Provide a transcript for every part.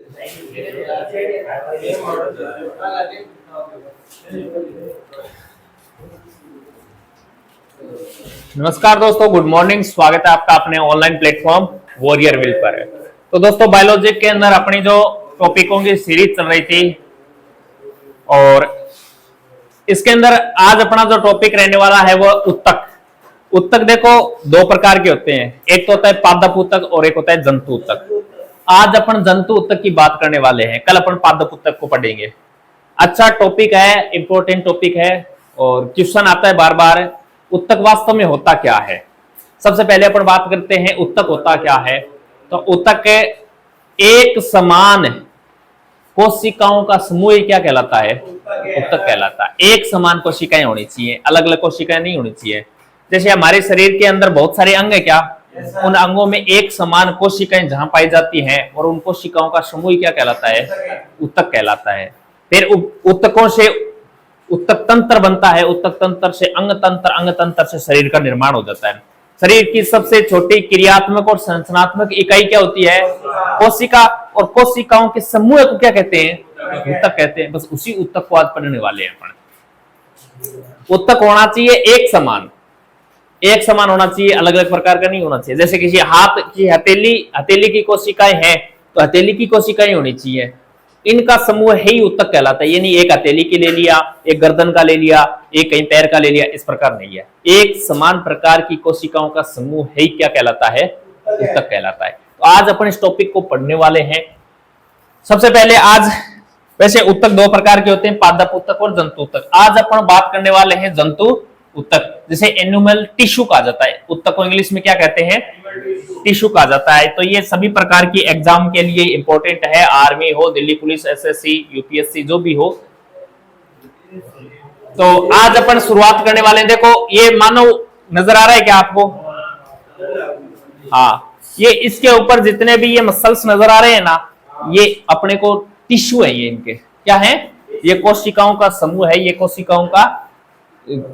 नमस्कार दोस्तों, good morning. स्वागत है आपका अपने ऑनलाइन प्लेटफॉर्म वॉरियर विल पर। तो दोस्तों, बायोलॉजी के अंदर अपनी जो टॉपिकों की सीरीज चल रही थी और इसके अंदर आज अपना जो टॉपिक रहने वाला है वो उत्तक। उत्तक देखो दो प्रकार के होते हैं, एक तो होता है पादप उत्तक और एक होता है जंतु उत्तक। आज अपन जंतु उत्तक की बात करने वाले हैं, कल अपन पादप उत्तक को पढ़ेंगे। अच्छा टॉपिक है, इंपॉर्टेंट टॉपिक है और क्वेश्चन आता है बार बार, उत्तक वास्तव में होता क्या है। सबसे पहले अपन बात करते हैं उत्तक होता क्या है। तो उत्तक एक समान कोशिकाओं का समूह क्या कहलाता है? उत्तक कहलाता है। एक समान कोशिकाएं होनी चाहिए, अलग अलग कोशिकाएं नहीं होनी चाहिए। जैसे हमारे शरीर के अंदर बहुत सारे अंग है, क्या उन अंगों में एक समान कोशिकाएं जहां पाई जाती हैं और उन कोशिकाओं का समूह क्या कहलाता है? उत्तक कहलाता है। फिर उत्तकों से उत्तक तंत्र बनता है, उत्तक तंत्र से अंग तंत्र से शरीर का निर्माण हो जाता है। शरीर की सबसे छोटी क्रियात्मक और संरचनात्मक इकाई क्या होती है? कोशिका। और कोशिकाओं के समूह को क्या कहते हैं? उत्तक कहते हैं। बस उसी उत्तक को आज पढ़ने वाले हैं अपन। उत्तक होना चाहिए एक समान होना चाहिए, अलग अलग प्रकार का नहीं होना चाहिए। जैसे किसी हाथ की हथेली की कोशिकाएं हैं तो हथेली की कोशिकाएं होनी चाहिए, इनका समूह ही उत्तक कहलाता है। यानी एक हथेली की ले लिया, एक गर्दन का ले लिया, एक कहीं पैर का ले लिया, इस प्रकार नहीं है। एक समान प्रकार की कोशिकाओं का समूह ही क्या कहलाता है? उत्तक कहलाता है। तो आज अपन इस टॉपिक को पढ़ने वाले हैं। सबसे पहले आज वैसे उत्तक दो प्रकार के होते हैं, पादप उत्तक और जंतु उत्तक। आज अपन बात करने वाले हैं जंतु उत्तक, जिसे एनिमल टिश्यू कहा जाता है। उत्तक को इंग्लिश में क्या कहते हैं? टिश्यू कहा जाता है। तो ये सभी प्रकार की एग्जाम के लिए इंपॉर्टेंट है, आर्मी हो, दिल्ली पुलिस, एसएससी, यूपीएससी जो भी हो। तो आज अपन शुरुआत करने वाले हैं। देखो ये मानव नजर आ रहा है क्या आपको? हाँ, ये इसके ऊपर जितने भी ये मसल्स नजर आ रहे हैं ना, ये अपने को टिश्यू है। ये इनके क्या है? ये कोशिकाओं का समूह है। ये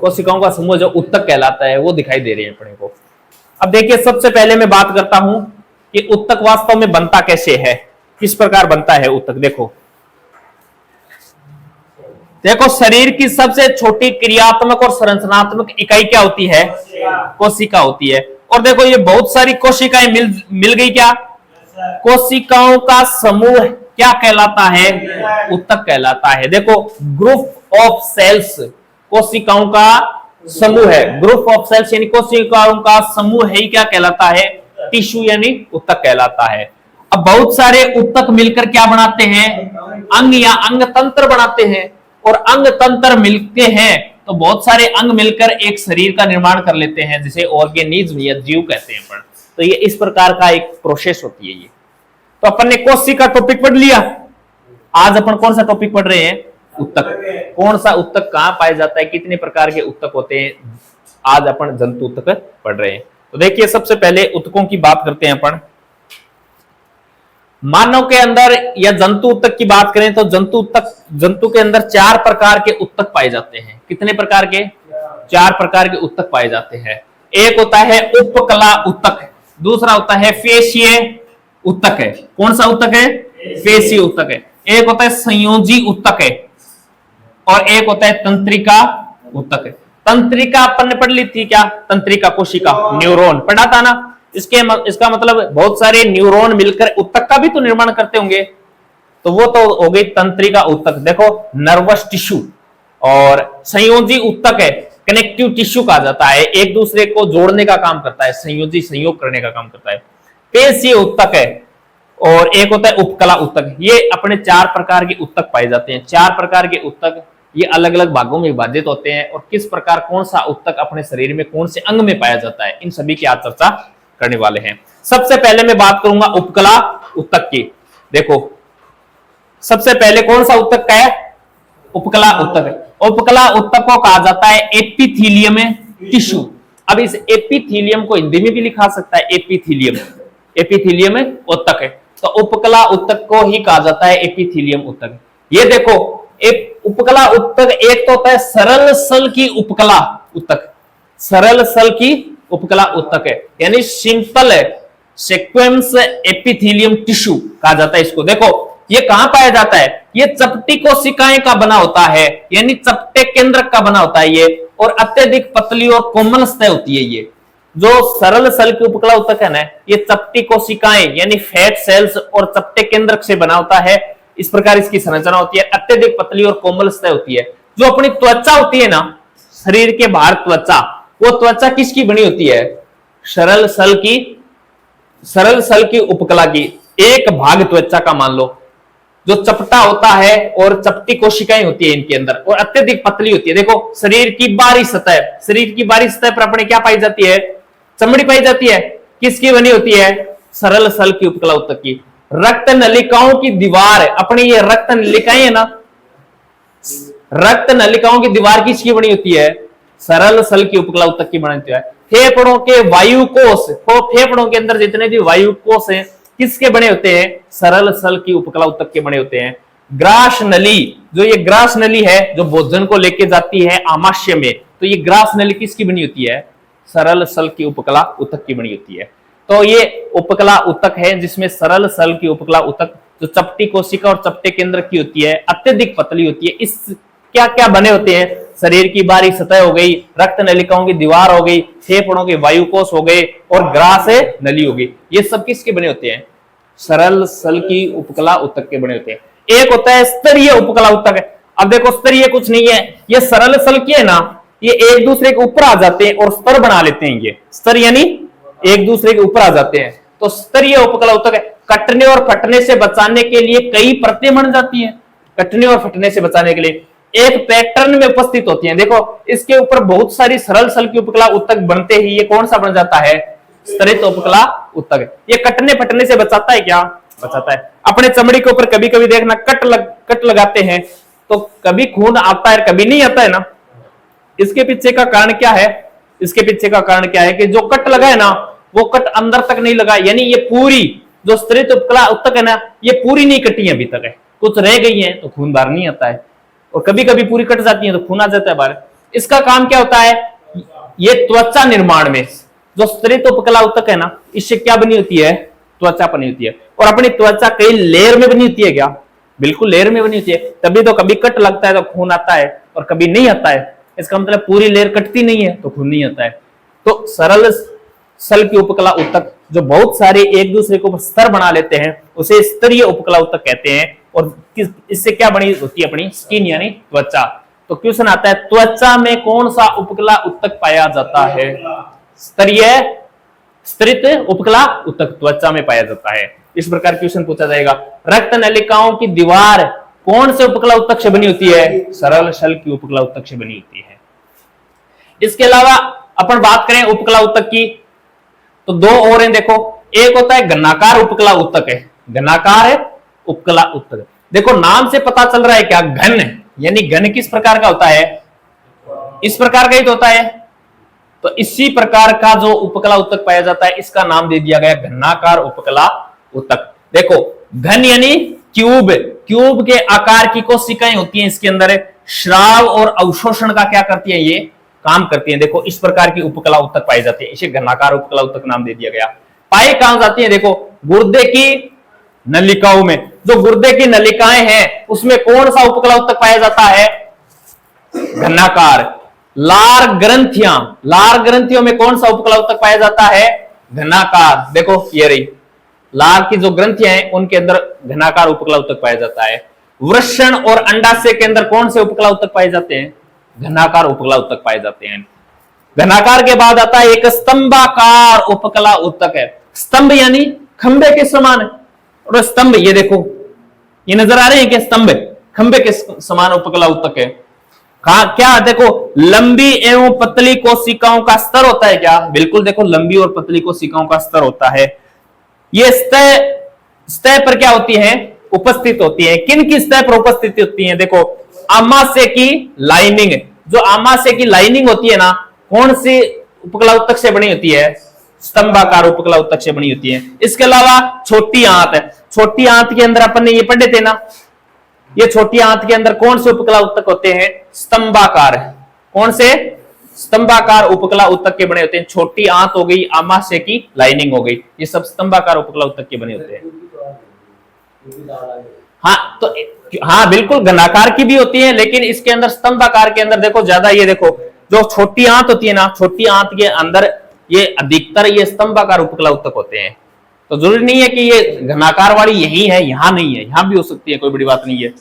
कोशिकाओं का समूह जो उत्तक कहलाता है वो दिखाई दे रहे हैं अपने को। अब देखिए, सबसे पहले मैं बात करता हूं कि उत्तक वास्तव में बनता कैसे है, किस प्रकार बनता है उत्तक। देखो शरीर की सबसे छोटी क्रियात्मक और संरचनात्मक इकाई क्या होती है? कोशिका होती है। और देखो ये बहुत सारी कोशिकाएं मिल गई, क्या कोशिकाओं का समूह क्या कहलाता है? उत्तक कहलाता है। देखो ग्रुप ऑफ सेल्स कोशिकाओं का समूह है। ग्रुप ऑफ सेल्स यानी कोशिकाओं का समूह है, क्या कहलाता है? टिश्यू यानी उत्तक कहलाता है। अब बहुत सारे उत्तक मिलकर क्या बनाते हैं? अंग या अंग तंत्र बनाते हैं। और अंग तंत्र मिलते हैं तो बहुत सारे अंग मिलकर एक शरीर का निर्माण कर लेते हैं, जिसे ऑर्गेनिज्म या जीव कहते हैं अपन। तो ये इस प्रकार का एक प्रोसेस होती है ये। तो अपन ने कोशिका टॉपिक पढ़ लिया। आज अपन कौन सा टॉपिक पढ़ रहे हैं? उत्तक। कौन सा उत्तक कहां पाया जाता है, कितने प्रकार के उत्तक होते हैं, आज अपन जंतु उत्तक पढ़ रहे हैं। तो देखिए सबसे पहले उत्तकों की बात करते हैं अपन। मानव के अंदर या जंतु उत्तक की बात करें तो जंतु के अंदर 4 प्रकार के उत्तक पाए जाते हैं। कितने प्रकार के? 4 प्रकार के उत्तक पाए जाते हैं। एक होता है उपकला उत्तक, दूसरा होता है फेशीय उत्तक है। कौन सा उत्तक है? फेशीय उत्तक है। एक होता है संयोजी उत्तक है और एक होता है तंत्रिका उत्तक है। तंत्रिका अपन ने पढ़ ली थी क्या? तंत्रिका कोशिका, न्यूरॉन पढ़ा था ना। इसका मतलब बहुत सारे न्यूरॉन मिलकर उत्तक का भी तो निर्माण करते होंगे, तो वो तो हो गई तंत्रिका उत्तक। देखो नर्वस टिश्यू। और संयोजी उत्तक है, कनेक्टिव टिश्यू कहा जाता है, एक दूसरे को जोड़ने का काम करता है, संयोग करने का काम करता है। पेशीय उत्तक है और एक होता है उपकला उत्तक। ये अपने 4 प्रकार के उत्तक पाए जाते हैं। 4 प्रकार के उत्तक ये अलग अलग भागों में विभाजित होते हैं और किस प्रकार कौन सा उत्तक अपने शरीर में कौन से अंग में पाया जाता है, इन सभी की आज चर्चा करने वाले हैं। सबसे पहले मैं बात करूंगा उपकला उत्तक की। देखो सबसे पहले कौन सा उत्तक का है? उपकला उत्तक है। उपकला उत्तक को कहा जाता है एपिथीलियम टिश्यू। अब इस एपिथीलियम को हिंदी में भी लिखा सकता है एपिथीलियम उत्तक है। तो उपकला उत्तक को ही कहा जाता है एपिथीलियम उत्तक। ये देखो उपकला उत्तक एक तो होता है सरल सल की उपकला उत्तक, सरल सल की उपकला उत्तक है, यानी सिंपल है, सेक्वेंस एपिथेलियम टिश्यू कहा जाता है इसको। देखो ये कहां पाया जाता है? ये चपटी कोशिकाएं का बना होता है, यानी चपटे केंद्रक का बना होता है ये, और अत्यधिक पतली और कोमल सतह होती है ये। जो सरल सल की उपकला ऊतक है ना, ये चपटी कोशिकाएं यानी फैट सेल्स और चपटे केंद्रक से बना होता है। इस प्रकार इसकी संरचना होती है, अत्यधिक पतली और कोमल सतह होती है। जो अपनी त्वचा होती है ना, शरीर के बाहर त्वचा, वो त्वचा किसकी बनी होती है? सरल सल की उपकला की एक भाग त्वचा का मान लो, जो चपटा होता है और चपटी कोशिकाएं होती है इनके अंदर, और अत्यधिक पतली होती है। देखो शरीर की बाहरी सतह पर अपने क्या पाई जाती है? चमड़ी पाई जाती है। किसकी बनी होती है? सरल सल की उपकला ऊतक की। रक्त नलिकाओं की दीवार, अपनी ये रक्त नलिकाएं है ना, रक्त नलिकाओं की दीवार किसकी बनी होती है? सरल सल की उपकला ऊतक की बनी होती है। फेफड़ों के वायु कोष, फेफड़ों के अंदर जितने भी वायु कोष हैं किसके बने होते हैं? सरल सल की उपकला ऊतक के बने होते हैं। ग्रास नली, जो ये ग्रास नली है जो भोजन को लेके जाती है आमाशय में, तो ये ग्रास नली किसकी बनी होती है? सरल सल की उपकला ऊतक की बनी होती है। तो ये उपकला ऊतक है जिसमें सरल सल की उपकला ऊतक जो चपटी कोशिका और चपटे केंद्र की होती है, अत्यधिक पतली होती है। इस क्या क्या बने होते हैं? शरीर की बाहरी सतह हो गई, रक्त नलिकाओं की दीवार हो गई, फेफड़ों के वायुकोष हो गए, और ग्रास नली हो गई। ये सब किसके बने होते हैं? सरल सल की उपकला ऊतक के बने होते हैं। एक होता है स्तरीय उपकला ऊतक है। अब देखो स्तरीय कुछ नहीं है, ये सरल सल की है ना, ये एक दूसरे के ऊपर आ जाते हैं और स्तर बना लेते हैं। ये स्तर यानी एक दूसरे के ऊपर आ जाते हैं, तो स्तरीय उपकला ऊतक है। कटने और फटने से बचाने के लिए कई परतें बन जाती हैं। कटने और फटने से बचाने के लिए एक पैटर्न में उपस्थित होती हैं। देखो इसके ऊपर बहुत सारी सरल सल की उपकला ऊतक बनते ही ये कौन सा बन जाता है? स्तरित उपकला ऊतक। ये कटने फटने से बचाता है क्या? बचाता है। अपने चमड़ी के ऊपर कभी कभी देखना कट लगाते हैं तो कभी खून आता है कभी नहीं आता है ना। इसके पीछे का कारण क्या है? इसके पीछे का कारण क्या है कि जो कट लगा है ना, वो कट अंदर तक नहीं लगा, यानी ये पूरी जो स्तरित उपकला ऊतक है ना, ये पूरी नहीं कटी है अभी तक है, कुछ रह गई है तो खून बाहर नहीं आता है, और कभी कभी पूरी कट जाती है तो खून आ जाता है बाहर। इसका काम क्या होता है? ये त्वचा निर्माण में जो स्तरित उपकला ऊतक है ना, इससे क्या बनी होती है? त्वचा बनी होती है। और अपनी त्वचा कई लेयर में बनी होती है क्या? बिल्कुल लेयर में बनी होती है। तभी तो कभी कट लगता है तो खून आता है और कभी नहीं आता है। इसका मतलब पूरी लेयर कटती नहीं है तो खून नहीं आता है। तो सरल सल की उपकला ऊतक जो बहुत सारे एक दूसरे को स्तर बना लेते हैं उसे स्तरीय उपकला ऊतक कहते हैं। और इससे क्या बनी होती है? अपनी स्किन यानी त्वचा। तो क्वेश्चन आता है त्वचा में कौन सा उपकला ऊतक पाया जाता है? स्तरित उपकला ऊतक त्वचा में पाया जाता है। इस प्रकार क्वेश्चन पूछा जाएगा। रक्त नलिकाओं की दीवार कौन से उपकला ऊतक से बनी होती है? सरल सल की उपकला ऊतक से बनी होती है। इसके अलावा अपन बात करें उपकला ऊतक की तो दो और हैं। देखो एक होता है घनाकार उपकला ऊतक है, घनाकार है उपकला ऊतक। देखो नाम से पता चल रहा है क्या? घन, यानी घन किस प्रकार का होता है? इस प्रकार का ही तो होता है। तो इसी प्रकार का जो उपकला ऊतक पाया जाता है इसका नाम दे दिया गया घनाकार उपकला ऊतक। देखो घन यानी क्यूब, क्यूब के आकार की कोशिकाएं होती हैं इसके अंदर, श्राव और अवशोषण का क्या करती है? ये काम करती है। देखो इस प्रकार की उपकला ऊतक पाई जाती है, इसे घनाकार उपकला ऊतक नाम दे दिया गया। पाई कहां जाती है? देखो गुर्दे की नलिकाओं में। जो गुर्दे की नलिकाएं हैं उसमें कौन सा उपकला ऊतक पाया जाता है? घनाकार। लार ग्रंथियां, लार ग्रंथियों में कौन सा उपकला ऊतक पाया जाता है? घनाकार। देखो ये रही लार की जो ग्रंथियां हैं उनके अंदर घनाकार उपकला ऊतक पाया जाता है। वृषण और अंडाशय के अंदर कौन से उपकला ऊतक पाए जाते हैं? घनाकार उपकला ऊतक पाए जाते हैं। घनाकार के बाद आता है एक स्तंभाकार उपकला ऊतक है। स्तंभ यानी खंबे के समान, और स्तंभ ये देखो ये नजर आ रहे हैं कि स्तंभ खंबे के समान उपकला ऊतक है। क्या? देखो लंबी एवं पतली कोशिकाओं का स्तर होता है क्या? बिल्कुल देखो लंबी और पतली कोशिकाओं का स्तर होता है। ये सतह पर क्या होती है? उपस्थित होती है। किन की सतह पर उपस्थित होती है? देखो आमाशय की लाइनिंग, जो आमाशय की लाइनिंग होती है ना, कौन सी उपकला ऊतक से बनी होती है? स्तंभाकार उपकला ऊतक से बनी होती है। इसके अलावा छोटी आंत है। छोटी आंत के अंदर अपन ने ये पढ़े थे ना, ये छोटी आंत के अंदर कौन से उपकला ऊतक होते हैं? स्तंभाकार। कौन से? स्तंभाकार उपकला ऊतक के बने होते हैं। छोटी आंत हो गई, आमाशय की लाइनिंग हो गई, ये सब स्तंभाकार उपकला ऊतक के बने होते हैं। हाँ तो हाँ बिल्कुल घनाकार की भी होती है, लेकिन इसके अंदर स्तंभाकार के अंदर देखो ज्यादा, ये देखो जो छोटी आंत होती है ना, छोटी आंत के अंदर ये अधिकतर ये स्तंभाकार उपकला उत्तक होते हैं। तो जरूरी नहीं है कि ये घनाकार वाली यही है, यहां नहीं है, यहां भी हो सकती है, कोई बड़ी बात नहीं है।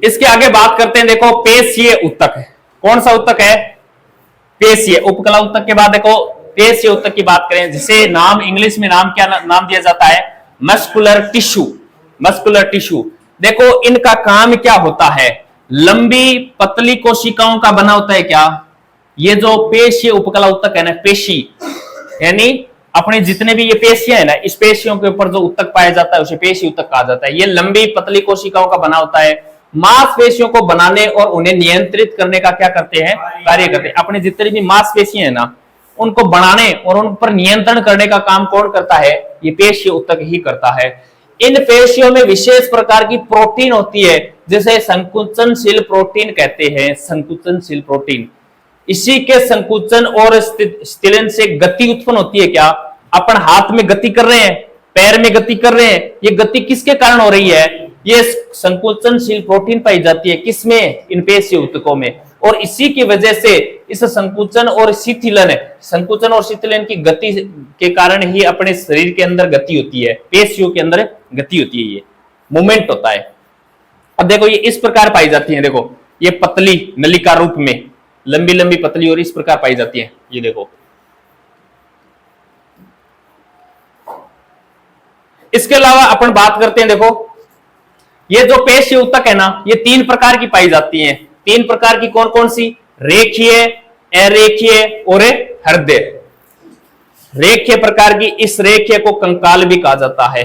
इसके आगे बात करते हैं, देखो पेशीय उत्तक। कौन सा उत्तक है? पेशीय। उपकला उत्तक के बाद देखो पेशीय उत्तक की बात करें, जिसे नाम इंग्लिश में नाम क्या नाम दिया जाता है? Muscular tissue. Muscular tissue. देखो इनका काम क्या होता है? लंबी पतली कोशिकाओं का बना होता है क्या? ये जो पेशीय उपकला उत्तक है ना, पेशी यानी अपने जितने भी ये पेशियां है ना, इस पेशियों के ऊपर जो उत्तक पाया जाता है उसे पेशी उत्तक कहा जाता है। ये लंबी पतली कोशिकाओं का बना होता है। मांसपेशियों को बनाने और उन्हें नियंत्रित करने का क्या करते हैं? कार्य करते हैं। अपने जितनी भी मांसपेशियां है ना, उनको बनाने और उन पर नियंत्रण करने का काम कौन करता है? ये पेशीय उत्तक ही करता है। इन पेशियों में विशेष प्रकार की प्रोटीन होती है, जिसे संकुचनशील प्रोटीन कहते हैं। संकुचनशील प्रोटीन। इसी के संकुचन और स्थिलन से गति उत्पन्न होती है क्या? अपन हाथ में गति कर रहे हैं, पैर में गति कर रहे हैं, ये गति किसके कारण हो रही है? ये संकुचनशील प्रोटीन पाई जाती है किसमें? इन पेशीय उत्तकों में। और इसी की वजह से इस संकुचन और शिथिलन की गति के कारण ही अपने शरीर के अंदर गति होती है, पेशियों के अंदर गति होती है, ये मूवमेंट होता है। अब देखो ये इस प्रकार पाई जाती है, देखो ये पतली नलिका रूप में लंबी लंबी पतली और इस प्रकार पाई जाती है। ये देखो इसके अलावा अपन बात करते हैं, देखो ये जो पेशीय उत्तक है ना, ये 3 प्रकार की पाई जाती हैं। 3 प्रकार की कौन कौन सी? रेखीय, अरेखीय और हृदय। रेखीय प्रकार की, इस रेखीय को कंकाल भी कहा जाता है,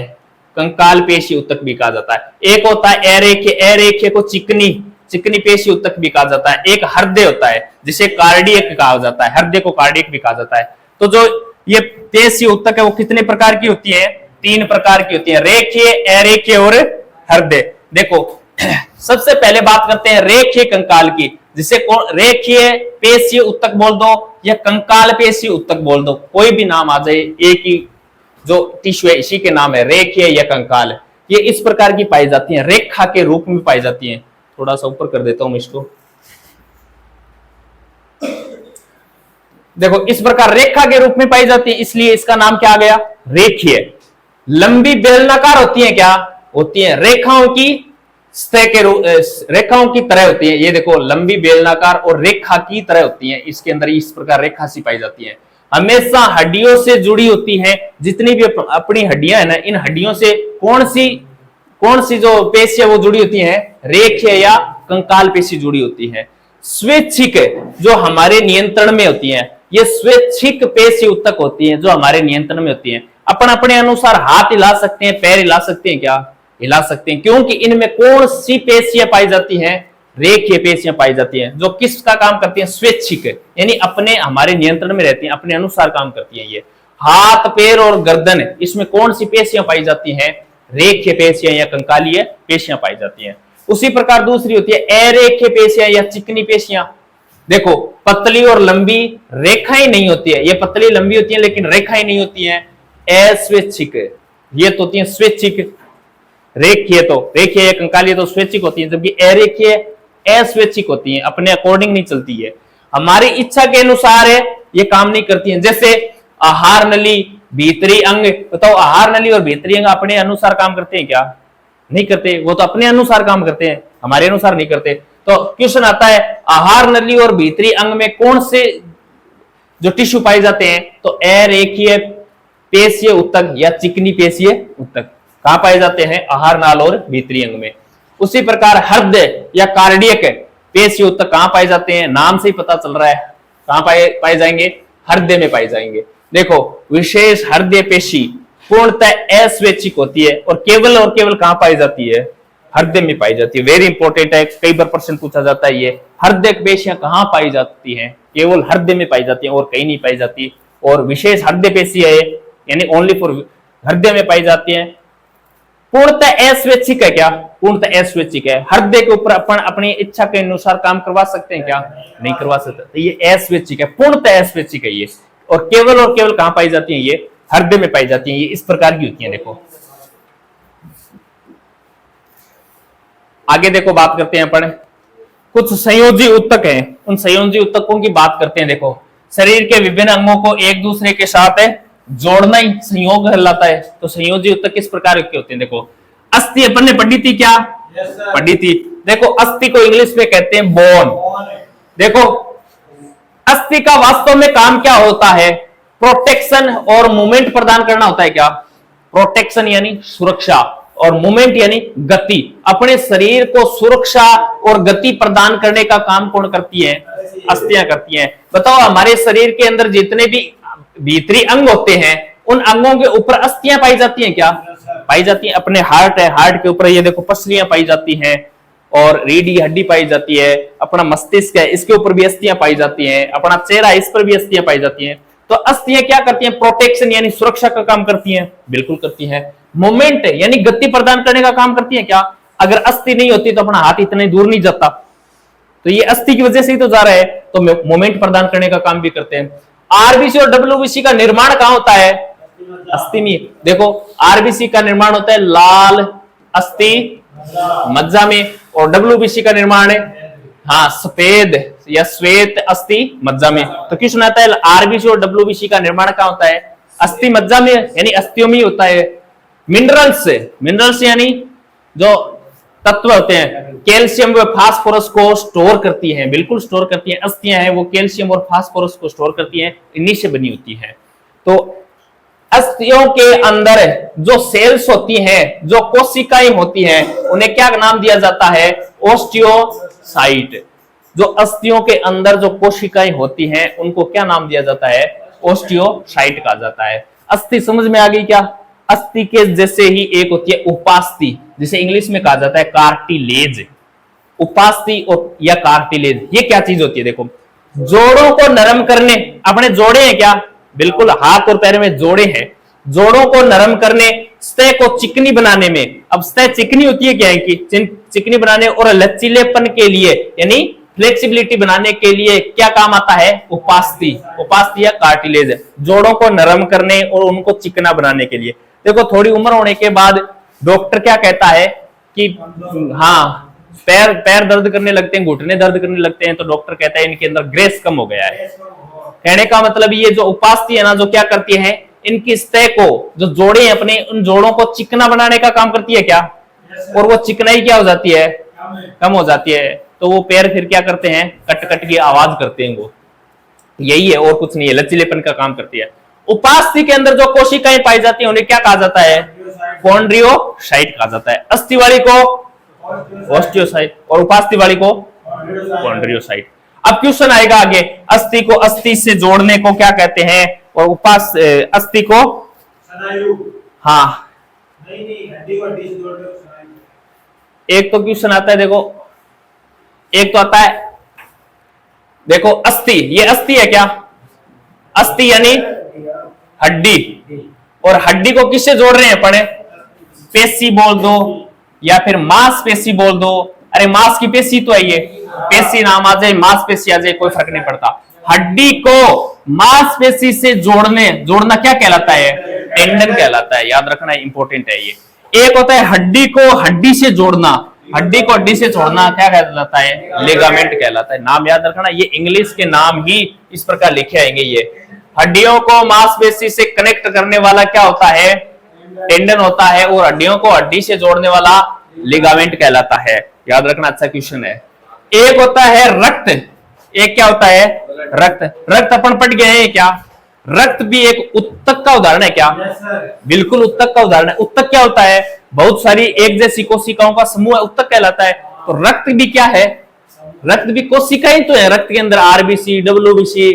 कंकाल पेशीय उत्तक भी कहा जाता है। एक होता है अरेखीय, अरेखीय को चिकनी पेशीय उत्तक भी कहा जाता है। एक हृदय होता है जिसे कार्डियक कहा जाता है, हृदय को कार्डियक भी कहा जाता है। तो जो ये पेशीय उत्तक है वो कितने प्रकार की होती है? 3 प्रकार की होती है, रेखीय, अरेखीय और हृदय। देखो सबसे पहले बात करते हैं रेखीय कंकाल की, जिसे रेखीय पेशीय उत्तक बोल दो या कंकाल पेशीय उत्तक बोल दो, कोई भी नाम आ जाए, एक ही जो टिश्यू है इसी के नाम है, रेखीय या कंकाल। ये इस प्रकार की पाई जाती हैं, रेखा के रूप में पाई जाती हैं। थोड़ा सा ऊपर कर देता हूं मैं इसको। देखो इस प्रकार रेखा के रूप में पाई जाती है, इसलिए इसका नाम क्या आ गया? रेखीय। लंबी बेलनाकार होती है क्या? होती है, रेखाओं की सतह के रूप, रेखाओं की तरह होती है। ये देखो लंबी बेलनाकार और रेखा की तरह होती है, इसके अंदर इस प्रकार रेखा सी पाई जाती है। हमेशा हड्डियों से जुड़ी होती है। जितनी भी अपनी हड्डियां है ना, इन हड्डियों से कौन सी जो पेशियां वो जुड़ी होती हैं? रेखीय या कंकाल पेशी जुड़ी होती है। स्वैच्छिक जो हमारे नियंत्रण में होती है, ये स्वैच्छिक पेशी उत्तक होती है जो हमारे नियंत्रण में होती है। अपन अपने अनुसार हाथ हिला सकते हैं, पैर हिला सकते हैं क्या? हिला सकते हैं, क्योंकि इनमें कौन सी पेशियां पाई जाती हैं? रेखीय पेशियां पाई जाती हैं, जो किसका काम करती हैं? स्वैच्छिक, यानी अपने हमारे नियंत्रण में रहती हैं, अपने अनुसार काम करती हैं। ये हाथ, पैर और गर्दन, इसमें कौन सी पेशियां पाई जाती हैं? रेखीय पेशियां या कंकालीय पेशियां पाई जाती हैं। उसी प्रकार दूसरी होती है अरेखीय पेशियां या चिकनी पेशियां। देखो पतली और लंबी रेखाएं नहीं होती है, ये पतली लंबी होती है लेकिन रेखाएं नहीं होती हैं। अस्वैच्छिक, ये तो होती है स्वैच्छिक। रेखीय तो रेखीय या कंकालीय तो स्वैच्छिक होती है, जबकि अरेखीय अस्वैच्छिक होती है, अपने अकॉर्डिंग नहीं चलती है, हमारी इच्छा के अनुसार है, ये काम नहीं करती है। जैसे आहार नली, भीतरी अंग, बताओ आहार नली और भीतरी अंग अपने अनुसार काम करते हैं क्या? नहीं करते, वो तो अपने अनुसार काम करते हैं, हमारे अनुसार नहीं करते। तो क्वेश्चन आता है आहार नली और भीतरी अंग में कौन से जो टिश्यू पाए जाते हैं? तो अरेखीय पेशीय उत्तक या चिकनी पेशीय उत्तक कहां पाए जाते हैं? आहार नाल और भीतरी अंग में। उसी प्रकार हृदय या कार्डियक पेशीय उत्तक कहां पाए जाते हैं? नाम से ही पता चल रहा है कहां पाए जाएंगे? हृदय में पाए जाएंगे। देखो विशेष हृदय पेशी पूर्णतः अस्वैच्छिक होती है और केवल कहां पाई जाती है? हृदय में पाई जाती है। वेरी इंपॉर्टेंट है, कई बार प्रश्न पूछा जाता है, ये हृदय पेशियां कहां पाई जाती हैं? केवल हृदय में पाई जाती है और कहीं नहीं पाई जाती। और विशेष हृदय पेशी है, यानी ओनली फॉर हृदय में पाई जाती है। पूर्णतः अस्वैच्छिक है क्या? पूर्णतः अस्वैच्छिक है। हृदय के ऊपर अपन अपनी इच्छा के अनुसार काम करवा सकते हैं क्या? नहीं करवा सकते। तो ये अस्वैच्छिक है, पूर्णतः अस्वैच्छिक है ये। और केवल कहां पाई जाती है? ये हृदय में पाई जाती है। ये इस प्रकार की होती है। देखो आगे देखो बात करते हैं अपन, कुछ संयोजी ऊतक हैं, उन संयोजी ऊतकों की बात करते हैं। देखो शरीर के विभिन्न अंगों को एक दूसरे के साथ जोड़ना ही संयोग कहलाता है। तो संयोजी ऊतक किस प्रकार के होते हैं? देखो अस्थि अपन ने पढ़ी थी क्या? पढ़ी थी। देखो अस्थि को इंग्लिश में कहते हैं बोन। देखो अस्थि का वास्तव में काम क्या होता है? प्रोटेक्शन और मूवमेंट प्रदान करना होता है। क्या? प्रोटेक्शन यानी सुरक्षा और मूवमेंट यानी गति। अपने शरीर को सुरक्षा और गति प्रदान करने का काम कौन करती है? अस्थियां करती हैं। बताओ हमारे शरीर के अंदर जितने भी भीतरी अंग होते हैं उन अंगों के ऊपर अस्थियां पाई जाती हैं क्या? पाई जाती हैं। अपने हार्ट है, हार्ट के ऊपर ये देखो पसलियां पाई जाती हैं और रीढ़ की हड्डी पाई जाती है। अपना मस्तिष्क है, इसके ऊपर भी अस्थियां पाई जाती हैं। अपना चेहरा, इस पर भी अस्थियां पाई जाती हैं। तो अस्थियां क्या करती हैं? प्रोटेक्शन यानी सुरक्षा का काम करती हैं। बिल्कुल करती हैं। मोमेंट यानी गति प्रदान करने का काम करती है। क्या? अगर अस्थि नहीं होती तो अपना हाथ इतने दूर नहीं जाता, तो ये अस्थि की वजह से ही तो जा रहा है। तो मोमेंट प्रदान करने का काम भी करते हैं। आरबीसी और डब्ल्यूबीसी का निर्माण कहां होता है? अस्थि में। देखो आरबीसी का निर्माण होता है लाल अस्थि मज्जा में और डब्ल्यूबीसी का निर्माण है सफेद या श्वेत अस्थि मज्जा में। तो क्यों सुनाता है आरबीसी और डब्ल्यूबीसी का निर्माण कहां होता है? अस्थि मज्जा में यानी अस्थियों में होता है। मिनरल्स यानी जो तत्व होते हैं, कैल्शियम व फास्फोरस को स्टोर करती हैं। बिल्कुल स्टोर करती हैं। अस्थियां हैं वो कैल्शियम और फास्फोरस को स्टोर करती हैं, इन्हीं से बनी होती हैं। तो अस्थियों के अंदर जो सेल्स होती हैं, जो कोशिकाएं होती हैं, उन्हें क्या नाम दिया जाता है? ओस्टियोसाइट। जो अस्थियों के अंदर जो कोशिकाएं होती हैं उनको क्या नाम दिया जाता है? ओस्टियोसाइट कहा जाता है। अस्थि समझ में आ गई क्या? अस्थि के जैसे ही एक होती है उपास्थि, जिसे इंग्लिश में कहा जाता है कार्टिलेज। उपास्थि और या कार्टिलेज ये क्या चीज होती है? देखो जोड़ों को नरम करने, अपने जोड़े हैं क्या? बिल्कुल हाथ और पैर में जोड़े हैं। जोड़ों को नरम करने, सतह को चिकनी बनाने में। अब सतह चिकनी होती है क्या है कि चिकनी बनाने और लचीलेपन के लिए यानी फ्लेक्सिबिलिटी बनाने के लिए क्या काम आता है? उपास्थि। उपास्थि या कार्टिलेज जोड़ों को नरम करने और उनको चिकना बनाने के लिए। देखो थोड़ी उम्र होने के बाद डॉक्टर क्या कहता है कि पैर दर्द करने लगते हैं, घुटने दर्द करने लगते हैं, तो डॉक्टर कहता है इनके अंदर ग्रेस कम हो गया है। कहने का मतलब ये जो उपास्थि है ना, जो क्या करती है? इनकी सतह को, जो जोड़े हैं अपने, उन जोड़ों को चिकना बनाने का काम करती है। क्या? और वो चिकनाई क्या हो जाती है? कम हो जाती है। तो वो पैर फिर क्या करते हैं? कट कट की आवाज करते हैं। वो यही है और कुछ नहीं है, लचीलेपन का काम करती है। उपास्थि के अंदर जो कोशिकाएं पाई जाती हैं उन्हें क्या कहा जाता है? कॉन्ड्रियोसाइट कहा जाता है। अस्थि वाली को ओस्टियोसाइट और उपास्थि वाली को कॉन्ड्रियोसाइट। अब क्वेश्चन आएगा आगे, अस्थि को अस्थि से जोड़ने को क्या कहते हैं? और अस्थि को एक तो क्वेश्चन आता है, देखो एक तो आता है, देखो अस्थि, ये अस्थि है क्या? अस्थि यानी हड्डी, और हड्डी को किससे जोड़ रहे हैं? पढ़े पेशी बोल दो या फिर मांसपेशी बोल दो। अरे मांस की पेशी तो है, ये पेशी नाम आ जाए, मांसपेशी आ जाए, कोई फर्क नहीं पड़ता। हड्डी को मांसपेशी से जोड़ना क्या कहलाता है? टेंडन कहलाता है। याद रखना इंपॉर्टेंट है ये। एक होता है हड्डी को हड्डी से जोड़ना, हड्डी को हड्डी से जोड़ना क्या कहलाता है? लिगामेंट कहलाता है। नाम याद रखना, ये इंग्लिश के नाम ही इस प्रकार लिखे आएंगे। ये हड्डियों को मांसपेशी से कनेक्ट करने वाला क्या होता है? टेंडन होता है, और हड्डियों को हड्डी से जोड़ने वाला लिगामेंट कहलाता है। याद रखना, अच्छा क्वेश्चन है। एक होता है रक्त, एक क्या होता है? रक्त। रक्त अपन पढ़ गए हैं क्या? रक्त भी एक उत्तक का उदाहरण है। क्या? बिल्कुल उत्तक का उदाहरण है। उत्तक क्या होता है? बहुत सारी एक जैसी कोशिकाओं का समूह उत्तक कहलाता है। तो रक्त भी क्या है? रक्त भी कोशिकाएं तो है। रक्त के अंदर आरबीसी, डब्ल्यूबीसी,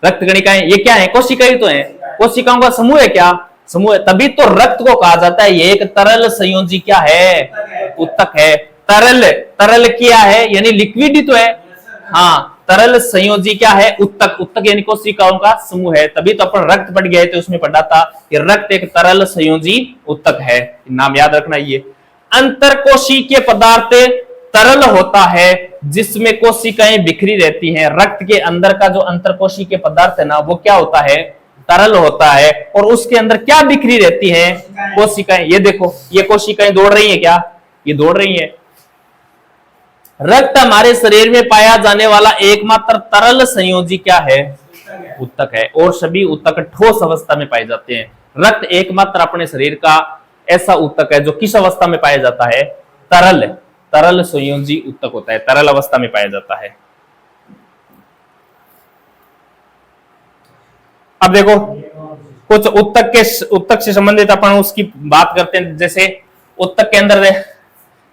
रक्त कणिकाएं, ये क्या है? कोशिकाएं तो है। कोशिकाओं का समूह है। क्या? समूह है। तभी तो रक्त को कहा जाता है ये एक तरल संयोजी क्या है? उत्तक है। तरल क्या है? यानी लिक्विड ही तो है। तरल संयोजी क्या है? उत्तक। उत्तक यानी कोशिकाओं का समूह है। तभी तो अपन रक्त पढ़ गए थे, उसमें पढ़ा था कि रक्त एक तरल संयोजी उत्तक है। नाम याद रखना। ये अंतरकोशिकीय पदार्थ तरल होता है जिसमें कोशिकाएं बिखरी रहती हैं। रक्त के अंदर का जो अंतरकोशिकीय पदार्थ है ना, वो क्या होता है? तरल होता है और उसके अंदर क्या बिखरी रहती है, कोशिकाएं। ये देखो, ये कोशिकाएं दौड़ रही है क्या, ये दौड़ रही है। रक्त हमारे शरीर में पाया जाने वाला एकमात्र तरल संयोजी क्या है, उत्तक है। और सभी उत्तक ठोस अवस्था में पाए जाते हैं। रक्त एकमात्र अपने शरीर का ऐसा उत्तक है जो किस अवस्था में पाया जाता है, तरल, तरल संयोजी उत्तक होता है, तरल अवस्था में पाया जाता है। अब देखो कुछ उत्तक से संबंधित अपन उसकी बात करते हैं। जैसे उत्तक के अंदर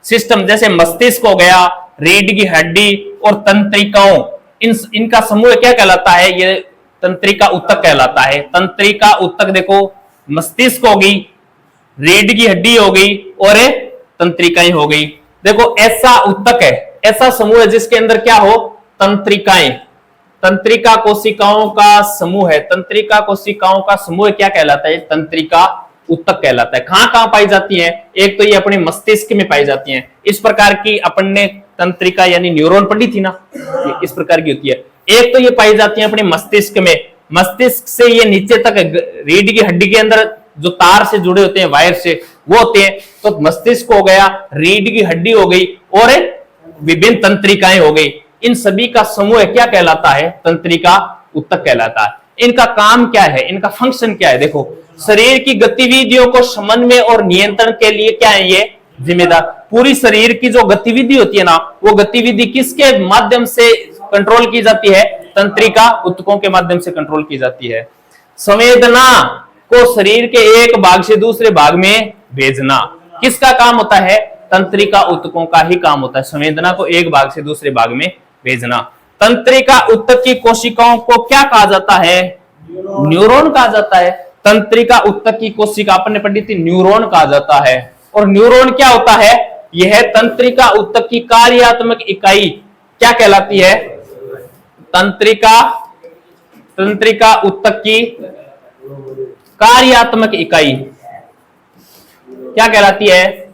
सिस्टम, जैसे मस्तिष्क हो गया, रीढ़ की हड्डी और तंत्रिकाओं, इनका समूह क्या कहलाता है, ये तंत्रिका उत्तक कहलाता है। तंत्रिका उत्तक देखो, मस्तिष्क हो गई, रीढ़ की हड्डी हो गई और तंत्रिकाएं हो गई। देखो ऐसा उत्तक है, ऐसा समूह है जिसके अंदर क्या हो, तंत्रिकाएं, तंत्रिका कोशिकाओं का समूह है। तंत्रिका कोशिकाओं का समूह क्या कहलाता है, तंत्रिका उत्तक कहलाता है। कहां कहां पाई जाती है, एक तो ये अपने मस्तिष्क में पाई जाती हैं। इस प्रकार की अपन ने तंत्रिका यानी न्यूरॉन पढ़ी थी ना, इस प्रकार की होती है। एक तो ये पाई जाती है अपने मस्तिष्क में, मस्तिष्क से ये नीचे तक रीढ़ की हड्डी के अंदर जो तार से जुड़े होते हैं, वायर से, वो होते हैं। तो मस्तिष्क हो गया, रीढ़ की हड्डी हो गई और विभिन्न तंत्रिकाएं हो गई। इन सभी का समूह क्या कहलाता है, तंत्रिका उत्तक कहलाता है। इनका काम क्या है, इनका फंक्शन क्या है, देखो शरीर की गतिविधियों को समन्वय और नियंत्रण के लिए क्या है ये जिम्मेदार। पूरी शरीर की जो गतिविधि होती है ना, वो गतिविधि किसके माध्यम से कंट्रोल की जाती है, तंत्रिका उत्तकों के माध्यम से कंट्रोल की जाती है। संवेदना को शरीर के एक भाग से दूसरे भाग में भेजना किसका काम होता है, तंत्रिका उत्तकों का ही काम होता है। संवेदना को एक भाग से दूसरे भाग में भेजना। तंत्रिका उत्तक की कोशिकाओं को क्या कहा जाता है, न्यूरॉन कहा जाता है। तंत्रिका उत्तक की कोशिका आपने पढ़ी थी, न्यूरॉन कहा जाता है। और न्यूरॉन क्या होता है, यह तंत्रिका उत्तक की कार्यात्मक इकाई क्या कहलाती है, तंत्रिका उत्तक की कार्यात्मक इकाई क्या कहलाती है,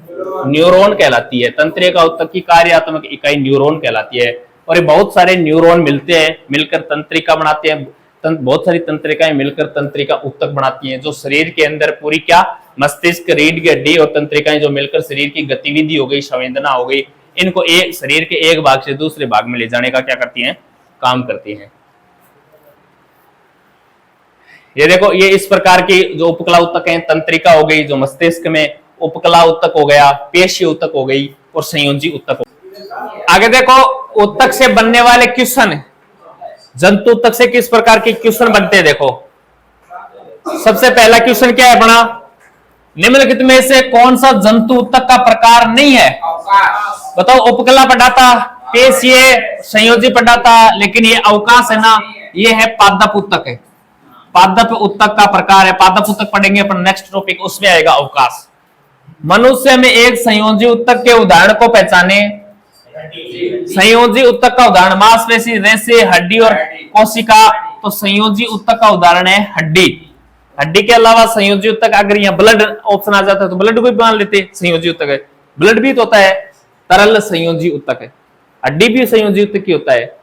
न्यूरॉन कहलाती है। तंत्रिका उत्तक की कार्यात्मक इकाई न्यूरॉन कहलाती है। और ये बहुत सारे न्यूरॉन मिलते हैं, मिलकर तंत्रिका बनाते हैं। बहुत सारी तंत्रिकाएं मिलकर तंत्रिका उत्तक बनाती हैं, जो शरीर के अंदर पूरी क्या, मस्तिष्क, रीढ़ की हड्डी और तंत्रिकाएं जो मिलकर शरीर की गतिविधि हो गई, संवेदना हो गई, इनको एक शरीर के एक भाग से दूसरे भाग में ले जाने का क्या करती हैं, काम करती हैं। ये देखो, ये इस प्रकार की जो उपकला उत्तक है, तंत्रिका हो गई जो मस्तिष्क में, उपकला उत्तक हो गया, पेशी उत्तक हो गई और संयोजी उत्तक हो गई। आगे देखो, उत्तक से बनने वाले क्वेश्चन, जंतु उत्तक से किस प्रकार के क्वेश्चन बनते हैं। देखो सबसे पहला क्वेश्चन क्या है अपना, निम्नलिखित में से कौन सा जंतु उत्तक का प्रकार नहीं है, बताओ। उपकला पढ़ाता, पेशीय, संयोजी पढ़ाता, लेकिन ये अवकाश है ना, ये है पादप उत्तक है। पादप उत्तक का प्रकार है, पादप उत्तक पढ़ेंगे अपन नेक्स्ट टॉपिक, उसमें आएगा अवकाश। मनुष्य में एक संयोजी उत्तक के उदाहरण को पहचाने। संयोजी उत्तक का उदाहरण मांसपेशी, रेशे, हड्डी और कोशिका। तो संयोजी उत्तक का उदाहरण है हड्डी। हड्डी के अलावा संयोजी उत्तक, अगर यहाँ ब्लड ऑप्शन आ जाता है तो ब्लड भी मान लेते, संयोजी उत्तक है। ब्लड भी तो होता है तरल संयोजी उत्तक है, हड्डी भी संयोजी उत्तक की होता है।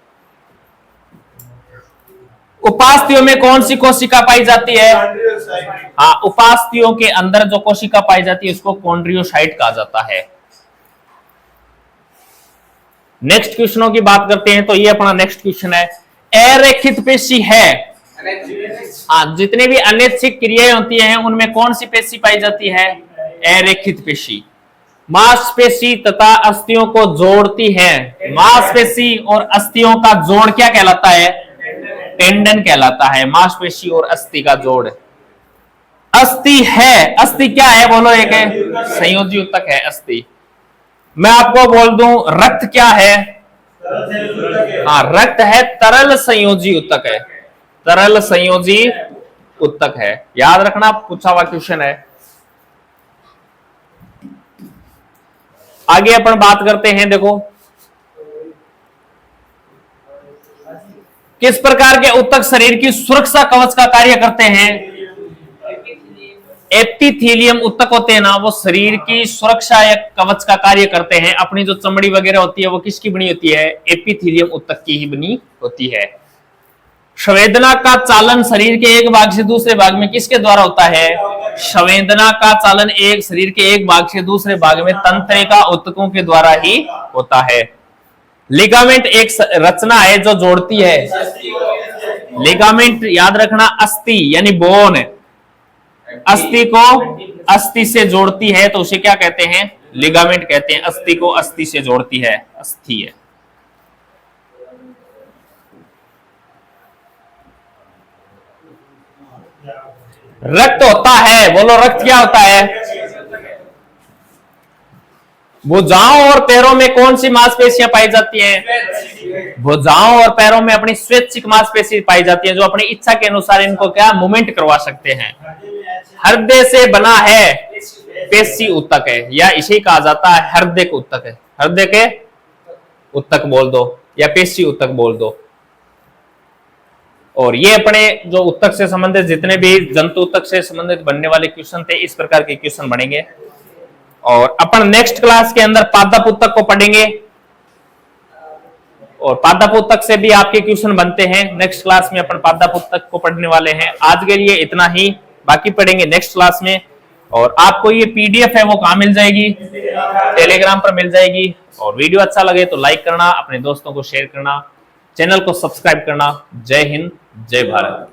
उपास्थियों में कौन सी कोशिका पाई जाती है, हाँ, उपास्थियों के अंदर जो कोशिका पाई जाती है उसको कॉन्ड्रियोसाइट कहा जाता है। नेक्स्ट क्वेश्चनों की बात करते हैं, तो ये अपना नेक्स्ट क्वेश्चन है, अरेखित पेशी है। हाँ, जितने भी अनैच्छिक क्रियाएं होती हैं उनमें कौन सी पेशी पाई जाती है, अरेखित पेशी। मांसपेशी तथा अस्थियों को जोड़ती है। मांसपेशी और अस्थियों का जोड़ क्या कहलाता है, टेंडन कहलाता है। मांसपेशी और अस्थि का जोड़ अस्थि है। अस्थि क्या है बोलो, एक है संयोजी उत्तक है अस्थि। मैं आपको बोल दूं रक्त क्या है, हाँ, रक्त है तरल संयोजी उत्तक है, तरल संयोजी उत्तक है। याद रखना, पूछा हुआ क्वेश्चन है। आगे अपन बात करते हैं, देखो किस प्रकार के उत्तक शरीर की सुरक्षा कवच का कार्य करते हैं। एपिथेलियम उत्तक होते हैं ना, वो शरीर की सुरक्षा या कवच का कार्य करते हैं। अपनी जो चमड़ी वगैरह होती है वो किसकी बनी होती है, एपिथेलियम उत्तक की ही बनी होती है। संवेदना का चालन शरीर के एक भाग से दूसरे भाग में किसके द्वारा होता है? संवेदना का चालन एक शरीर के एक भाग से दूसरे भाग में तंत्रिका ऊतकों के द्वारा ही होता है। लिगामेंट एक रचना है जो जोड़ती है। लिगामेंट याद रखना, अस्थि यानी बोन, अस्थि को अस्थि से जोड़ती है तो उसे क्या कहते हैं? लिगामेंट कहते हैं। अस्थि को अस्थि से जोड़ती है, अस्थि है। रक्त होता है, बोलो रक्त क्या होता है? भुजाओं और पैरों में कौन सी मांसपेशियां पाई जाती हैं? भुजाओं और पैरों में अपनी स्वैच्छिक मांसपेशी पाई जाती है जो अपनी इच्छा के अनुसार इनको क्या मूवमेंट करवा सकते हैं। हृदय से बना है पेशी ऊतक है, या इसे कहा जाता है हृदय ऊतक है। हृदय के ऊतक बोल दो या पेशी ऊतक बोल दो। और ये अपने जो ऊतक से संबंधित जितने भी जंतु ऊतक से संबंधित बनने वाले क्वेश्चन थे, इस प्रकार के क्वेश्चन बनेंगे। और अपन नेक्स्ट क्लास के अंदर पादप ऊतक को पढ़ेंगे और पादप ऊतक से भी आपके क्वेश्चन बनते हैं। नेक्स्ट क्लास में अपन पादप ऊतक को पढ़ने वाले हैं। आज के लिए इतना ही, बाकी पढ़ेंगे नेक्स्ट क्लास में। और आपको ये पीडीएफ है वो कहां मिल जाएगी? टेलीग्राम पर मिल जाएगी। और वीडियो अच्छा लगे तो लाइक करना, अपने दोस्तों को शेयर करना, चैनल को सब्सक्राइब करना। जय हिंद, जय भारत।